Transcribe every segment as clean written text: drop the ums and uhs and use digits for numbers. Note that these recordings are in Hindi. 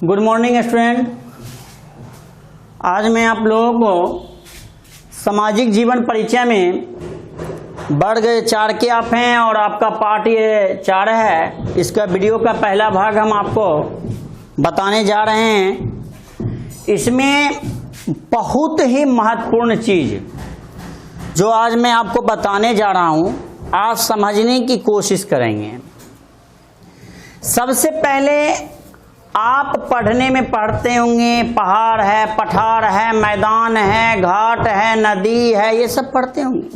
Good morning student. आज मैं आप लोगों को सामाजिक जीवन परिचय में वर्ग 4 के आप हैं और आपका पार्ट ये 4 है। इसका वीडियो का पहला भाग हम आपको बताने जा रहे हैं। इसमें बहुत ही महत्वपूर्ण चीज जो आज मैं आपको बताने जा रहा हूं, आप समझने की कोशिश करेंगे। सबसे पहले आप पढ़ने में पढ़ते होंगे, पहाड़ है, पठार है, मैदान है, घाट है, नदी है, ये सब पढ़ते होंगे।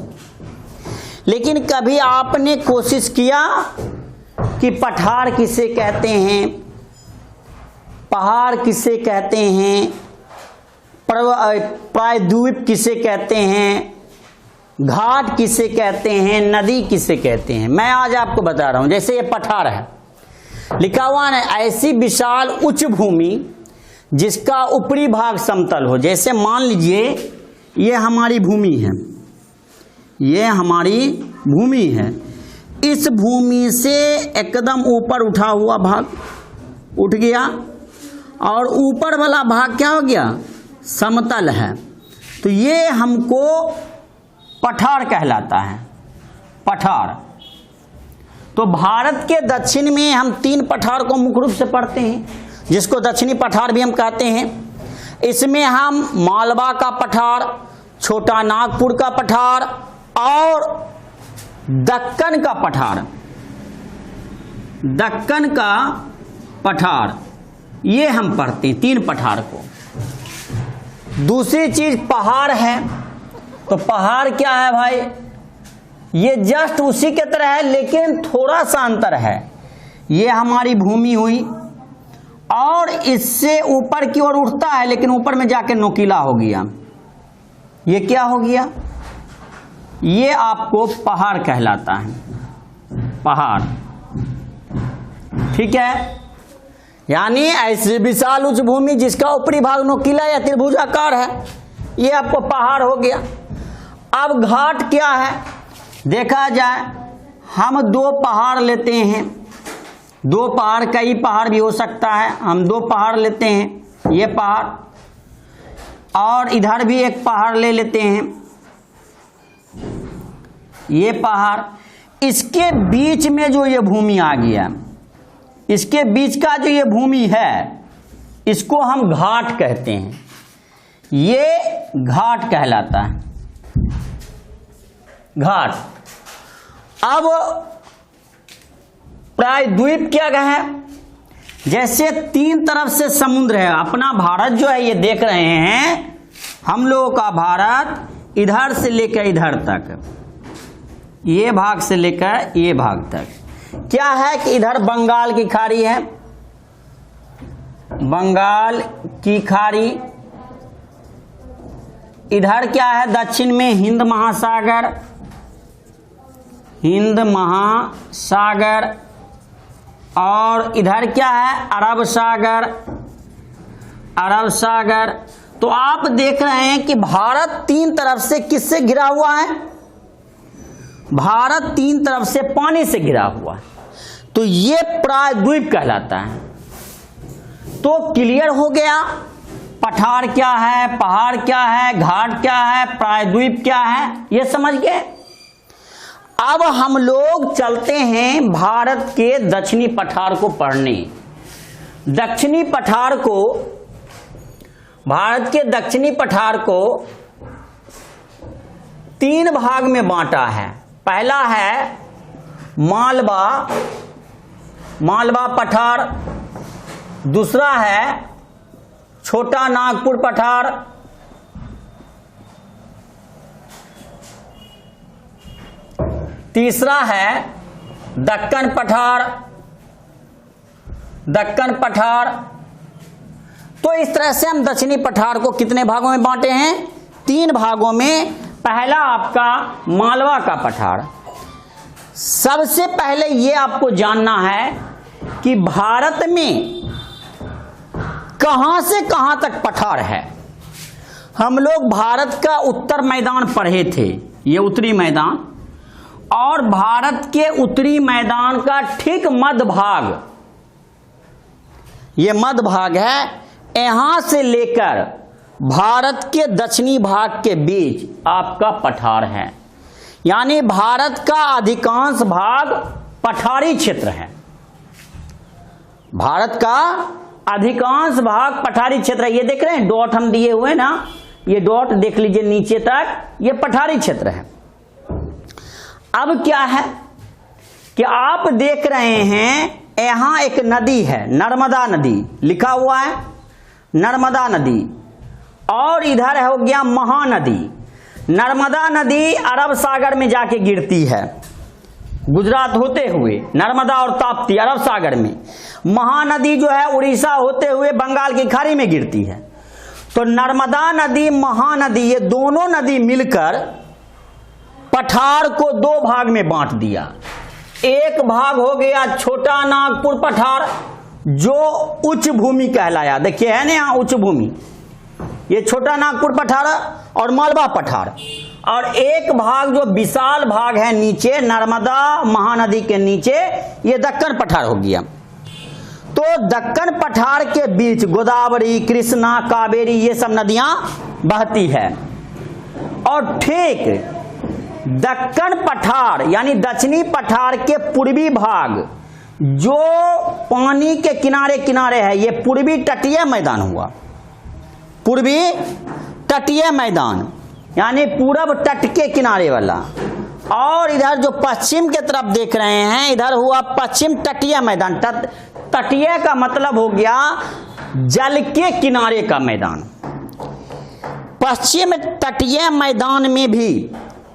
लेकिन कभी आपने कोशिश किया कि पठार किसे कहते हैं, पहाड़ किसे कहते हैं, प्रायद्वीप किसे कहते हैं, घाट किसे कहते हैं, नदी किसे कहते हैं? मैं आज आपको बता रहा हूं। जैसे ये पठार है, लिखा हुआ है ऐसी विशाल उच्च भूमि जिसका ऊपरी भाग समतल हो। जैसे मान लीजिए ये हमारी भूमि है, ये हमारी भूमि है। इस भूमि से एकदम ऊपर उठा हुआ भाग उठ गया और ऊपर वाला भाग क्या हो गया? समतल है। तो ये हमको पठार कहलाता है। पठार। तो भारत के दक्षिण में हम 3 पठार को मुख्य रूप से पढ़ते हैं, जिसको दक्षिणी पठार भी हम कहते हैं। इसमें हम मालवा का पठार, छोटा नागपुर का पठार और दक्कन का पठार, दक्कन का पठार, ये हम पढ़ते हैं 3 पठार को। दूसरी चीज पहाड़ है। तो पहाड़ क्या है भाई? ये जस्ट उसी के तरह है, लेकिन थोड़ा सा अंतर है। ये हमारी भूमि हुई और इससे ऊपर की ओर उठता है, लेकिन ऊपर में जाके नोकीला हो गया। ये क्या हो गया? ये आपको पहाड़ कहलाता है। पहाड़, ठीक है। यानी ऐसी विशाल उच्च भूमि जिसका ऊपरी भाग नोकीला या त्रिभुजाकार है, ये आपको पहाड़ हो गया। अब घाट क्या है? देखा जाए, हम 2 पहाड़ लेते हैं। 2 पहाड़, कई पहाड़ भी हो सकता है। हम 2 पहाड़ लेते हैं, ये पहाड़ और इधर भी एक पहाड़ ले लेते हैं, ये पहाड़। इसके बीच में जो ये भूमि आ गया, इसके बीच का जो ये भूमि है, इसको हम घाट कहते हैं। ये घाट कहलाता है, घाट। अब प्रायद्वीप क्या है? जैसे 3 तरफ से समुद्र है। अपना भारत जो है, ये देख रहे हैं हम लोगों का भारत, इधर से लेकर इधर तक, ये भाग से लेकर ये भाग तक क्या है कि इधर बंगाल की खाड़ी है, बंगाल की खाड़ी। इधर क्या है? दक्षिण में हिंद महासागर, हिंद महासागर। और इधर क्या है? अरब सागर, अरब सागर। तो आप देख रहे हैं कि भारत 3 तरफ से किससे घिरा हुआ है? भारत 3 तरफ से पानी से घिरा हुआ है। तो ये प्रायद्वीप कहलाता है। तो क्लियर हो गया, पठार क्या है, पहाड़ क्या है, घाट क्या है, प्रायद्वीप क्या है, ये समझ गए। अब हम लोग चलते हैं भारत के दक्षिणी पठार को पढ़ने। दक्षिणी पठार को, भारत के दक्षिणी पठार को 3 भाग में बांटा है। पहला है मालवा, मालवा पठार। दूसरा है छोटा नागपुर पठार। तीसरा है दक्कन पठार, दक्कन पठार। तो इस तरह से हम दक्षिणी पठार को कितने भागों में बांटे हैं? 3 भागों में। पहला आपका मालवा का पठार। सबसे पहले ये आपको जानना है कि भारत में कहां से कहां तक पठार है। हम लोग भारत का उत्तर मैदान पढ़े थे, ये उत्तरी मैदान, और भारत के उत्तरी मैदान का ठीक मध्य भाग ये मध्य भाग है, यहां से लेकर भारत के दक्षिणी भाग के बीच आपका पठार है। यानी भारत का अधिकांश भाग पठारी क्षेत्र है। भारत का अधिकांश भाग पठारी क्षेत्र है। ये देख रहे हैं डॉट हम दिए हुए ना, ये डॉट देख लीजिए नीचे तक, ये पठारी क्षेत्र है। अब क्या है कि आप देख रहे हैं यहां एक नदी है, नर्मदा नदी लिखा हुआ है, नर्मदा नदी, और इधर हो गया महानदी। नर्मदा नदी अरब सागर में जाके गिरती है, गुजरात होते हुए नर्मदा और ताप्ती अरब सागर में। महानदी जो है उड़ीसा होते हुए बंगाल की खाड़ी में गिरती है। तो नर्मदा नदी, महानदी, ये दोनों नदी मिलकर पठार को दो भाग में बांट दिया। एक भाग हो गया छोटा नागपुर पठार, जो उच्च भूमि कहलाया। देखिए है ना यहाँ उच्च भूमि, ये छोटा नागपुर पठार और मालवा पठार। और एक भाग जो विशाल भाग है नीचे नर्मदा महानदी के नीचे, ये दक्कन पठार हो गया। तो दक्कन पठार के बीच गोदावरी, कृष्णा, कावेरी, ये सब नदियां बहती है। और ठीक दक्कन पठार यानी दक्षिणी पठार के पूर्वी भाग जो पानी के किनारे किनारे है, ये पूर्वी तटीय मैदान हुआ। पूर्वी तटीय मैदान यानी पूरब तट के किनारे वाला। और इधर जो पश्चिम के तरफ देख रहे हैं, इधर हुआ पश्चिम तटीय मैदान। तटीय का मतलब हो गया जल के किनारे का मैदान। पश्चिम तटीय मैदान में भी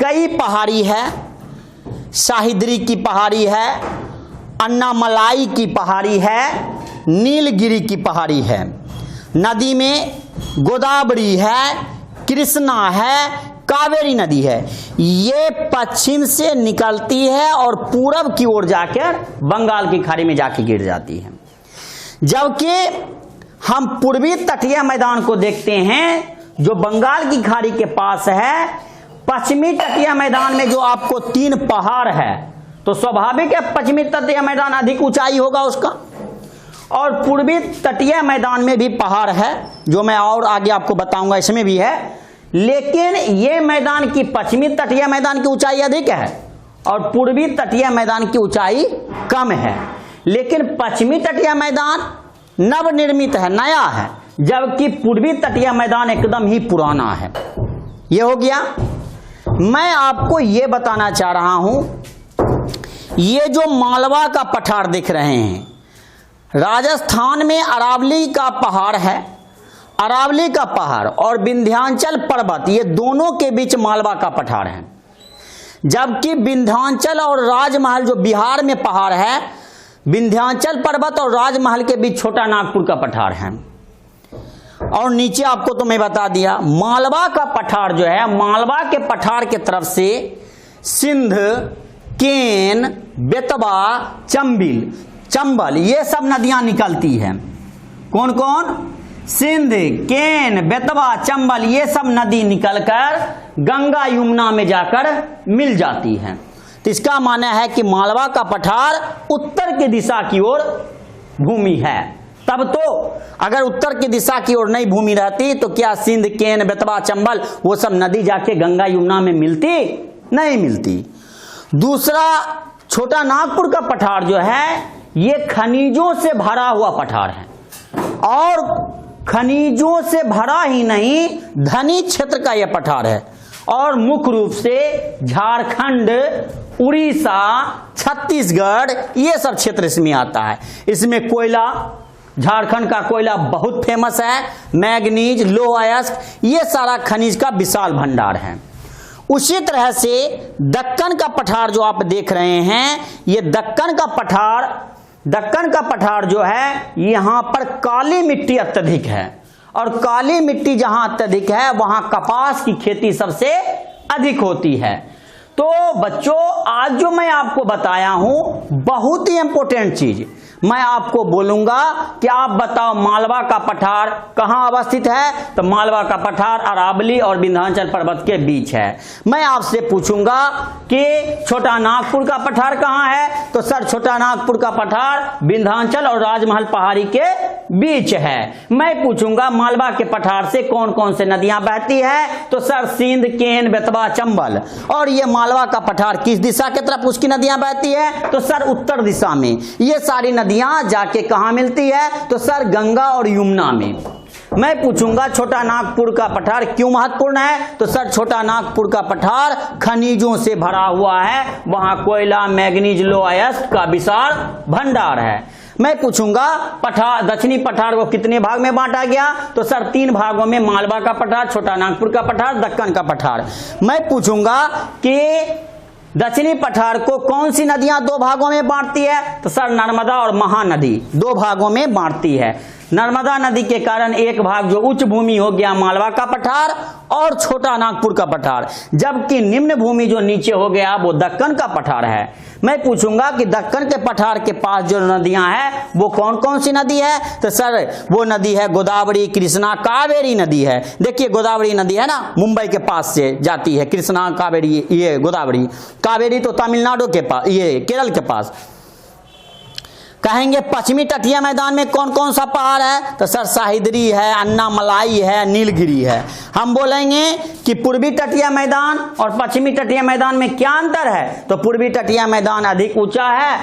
कई पहाड़ी है, शाहिद्री की पहाड़ी है, अन्नामलाई की पहाड़ी है, नीलगिरी की पहाड़ी है। नदी में गोदावरी है, कृष्णा है, कावेरी नदी है। ये पश्चिम से निकलती है और पूरब की ओर जाकर बंगाल की खाड़ी में जाके गिर जाती है। जबकि हम पूर्वी तटीय मैदान को देखते हैं जो बंगाल की खाड़ी के पास है। पश्चिमी तटीय मैदान में जो आपको 3 पहाड़ है, तो स्वाभाविक है पश्चिमी तटीय मैदान अधिक ऊंचाई होगा उसका। और पूर्वी तटीय मैदान में भी पहाड़ है, जो मैं और आगे आपको बताऊंगा, इसमें भी है। लेकिन ये मैदान की पश्चिमी तटीय मैदान की ऊंचाई अधिक है और पूर्वी तटीय मैदान की ऊंचाई कम है। लेकिन पश्चिमी तटीय मैदान नवनिर्मित है, नया है, जबकि पूर्वी तटीय मैदान एकदम ही पुराना है। ये हो गया। मैं आपको ये बताना चाह रहा हूं, ये जो मालवा का पठार दिख रहे हैं, राजस्थान में अरावली का पहाड़ है, अरावली का पहाड़ और विंध्याचल पर्वत, ये दोनों के बीच मालवा का पठार है। जबकि विंध्याचल और राजमहल जो बिहार में पहाड़ है, विंध्याचल पर्वत और राजमहल के बीच छोटा नागपुर का पठार है। और नीचे आपको तो मैं बता दिया, मालवा का पठार जो है, मालवा के पठार के तरफ से सिंध, केन, बेतवा, चंबल ये सब नदियां निकलती हैं। कौन कौन? सिंध, केन, बेतवा, चंबल, ये सब नदी निकलकर गंगा यमुना में जाकर मिल जाती हैं। तो इसका माने है कि मालवा का पठार उत्तर की दिशा की ओर भूमि है। तब तो अगर उत्तर की दिशा की ओर नहीं भूमि रहती तो क्या सिंध, केन, बेतवा, चंबल वो सब नदी जाके गंगा यमुना में मिलती? नहीं मिलती। दूसरा, छोटा नागपुर का पठार जो है, ये खनिजों से भरा हुआ पठार है। और खनिजों से भरा ही नहीं, धनी क्षेत्र का यह पठार है। और मुख्य रूप से झारखंड, उड़ीसा, छत्तीसगढ़, ये सब क्षेत्र इसमें आता है। इसमें कोयला, झारखंड का कोयला बहुत फेमस है, मैग्नीज, लोह अयस्क, ये सारा खनिज का विशाल भंडार है। उसी तरह से दक्कन का पठार जो आप देख रहे हैं, ये दक्कन का पठार जो है, यहां पर काली मिट्टी अत्यधिक है। और काली मिट्टी जहां अत्यधिक है वहां कपास की खेती सबसे अधिक होती है। तो बच्चों, आज जो मैं आपको बताया हूं बहुत ही इंपॉर्टेंट चीज, मैं आपको बोलूंगा कि आप बताओ मालवा का पठार कहां अवस्थित है, तो मालवा का पठार अरावली और विंध्याचल पर्वत के बीच है। मैं आपसे पूछूंगा कि छोटा नागपुर का पठार कहां है, तो सर छोटा नागपुर का पठार विंध्याचल और राजमहल पहाड़ी के बीच है। मैं पूछूंगा मालवा के पठार से कौन कौन से नदियां बहती है, तो सर सिंध, केन, बेतवा, चंबल। और ये मालवा का पठार किस दिशा की तरफ उसकी नदियां बहती है, तो सर उत्तर दिशा में। ये सारी नदियां जाके कहां मिलती है, तो सर गंगा और यमुना में। मैं पूछूंगा छोटा नागपुर का पठार क्यों महत्वपूर्ण है, तो सर छोटा नागपुर का पठार खनिजों से भरा हुआ है, वहां कोयला, मैग्नीज, लोहायस्क का विशाल भंडार है। मैं पूछूंगा पठार, दक्षिणी पठार को कितने भाग में बांटा गया, तो सर 3 भागों में, मालवा का पठार, छोटा नागपुर का पठार, दक्कन का पठार। मैं पूछूंगा कि दक्षिणी पठार को कौन सी नदियां 2 भागों में बांटती है, तो सर नर्मदा और महानदी 2 भागों में बांटती है। नर्मदा नदी के कारण एक भाग जो उच्च भूमि हो गया मालवा का पठार और छोटा नागपुर का पठार, जबकि निम्न भूमि जो नीचे हो गया वो दक्कन का पठार है। मैं पूछूंगा कि दक्कन के पठार के पास जो नदियां हैं वो कौन कौन सी नदी है, तो सर वो नदी है गोदावरी, कृष्णा, कावेरी नदी है। देखिए गोदावरी नदी है ना, मुंबई के पास से जाती है, कृष्णा, कावेरी, ये गोदावरी। कावेरी तो तमिलनाडु के पास, ये केरल के पास। कहेंगे पश्चिमी तटीय मैदान में कौन कौन सा पहाड़ है, तो सर सह्याद्री है, अन्नामलाई है, नीलगिरी है। हम बोलेंगे कि पूर्वी तटीय मैदान और पश्चिमी तटीय मैदान में क्या अंतर है, तो पूर्वी तटीय मैदान अधिक ऊंचा है,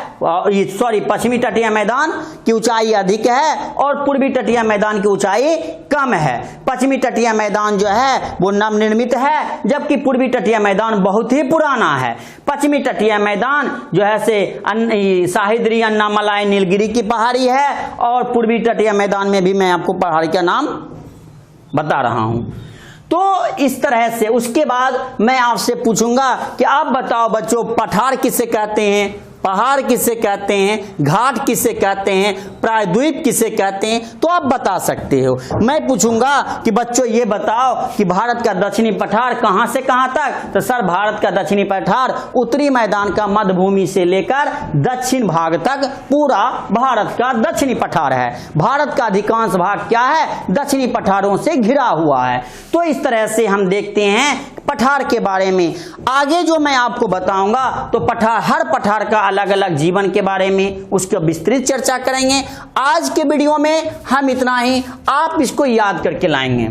पश्चिमी तटीय मैदान की ऊंचाई अधिक है और पूर्वी तटीय मैदान की ऊंचाई कम है। पश्चिमी तटीय मैदान जो है वो नवनिर्मित है, जबकि पूर्वी तटीय मैदान बहुत ही पुराना है। पश्चिमी तटीय मैदान जो है से सह्याद्री, अन्नामलाई, नीलगिरी की पहाड़ी है, और पूर्वी तटीय मैदान में भी मैं आपको पहाड़ी का नाम बता रहा हूं। तो इस तरह से उसके बाद मैं आपसे पूछूंगा कि आप बताओ बच्चों पठार किसे कहते हैं, पहाड़ किसे कहते हैं, घाट किसे कहते हैं, प्रायद्वीप किसे कहते हैं, तो आप बता सकते हो। मैं पूछूंगा कि बच्चों ये बताओ कि भारत का दक्षिणी पठार कहां से कहां तक, तो सर भारत का दक्षिणी पठार उत्तरी मैदान का मध्य भूमि से लेकर दक्षिण भाग तक पूरा भारत का दक्षिणी पठार है। भारत का अधिकांश भाग क्या है, दक्षिणी पठारों से घिरा हुआ है। तो इस तरह से हम देखते हैं पठार के बारे में। आगे जो मैं आपको बताऊंगा तो पठार, हर पठार का अलग अलग जीवन के बारे में उसकी विस्तृत चर्चा करेंगे। आज के वीडियो में हम इतना ही, आप इसको याद करके लाएंगे,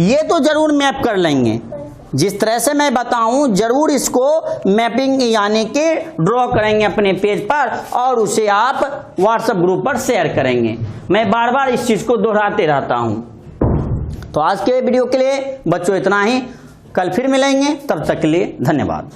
ये तो जरूर मैप कर लेंगे। जिस तरह से मैं बताऊं जरूर इसको मैपिंग यानी कि ड्रॉ करेंगे अपने पेज पर और उसे आप व्हाट्सएप ग्रुप पर शेयर करेंगे। मैं बार बार इस चीज को दोहराते रहता हूं। तो आज के वीडियो के लिए बच्चों इतना ही, कल फिर मिलेंगे, तब तक के लिए धन्यवाद।